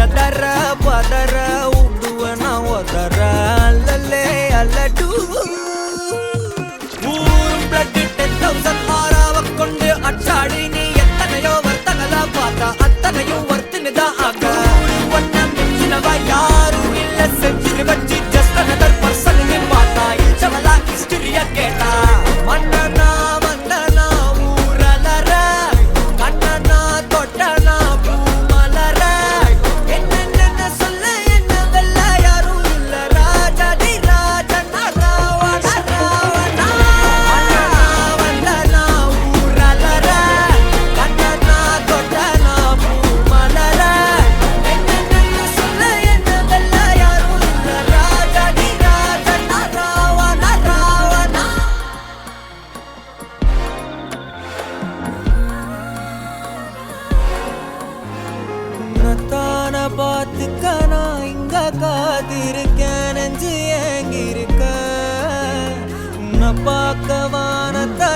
எதற பதற உடுவன ஒதற அல்லலே அல்லடு ஊரும் பிளட் 10,000 ஆறாவ கொண்டு அச்சாடி நீ எத்தனையோ வர்த்தகலா பார்த்தா அத்தனையும் வர்த்தினுதான் ஆக ஒன்ன மிஞ்சினவா யாரும் இல்ல செஞ்சுட்டு வச்சு ஜஸ்ட் அனதர் பர்சன் பார்த்தா இச்சவலா ஹிஸ்டரிய கேட்டா மன்னனா வந்தனா ஊரலற கண்ணனா தொட்டனா பூமலற என்ன சொல்ல என்ன வெல்ல யாரும் இல்ல ராஜாதி ராஜனா ராவண ராவணா மன்னனா வந்தனா ஊரலற கண்ணனா தொட்டனா பூமலற என்ன சொல்ல என்ன வெல்ல யாரும் இல்ல ராஜாதி ராஜனா ராவண ராவணா உன்னத்தான பார்த்துக்க நான் இங்க காத்திருக்கேன் நெஞ்சு ஏங்கிருக்க உன்னை பார்க்க வானத்தை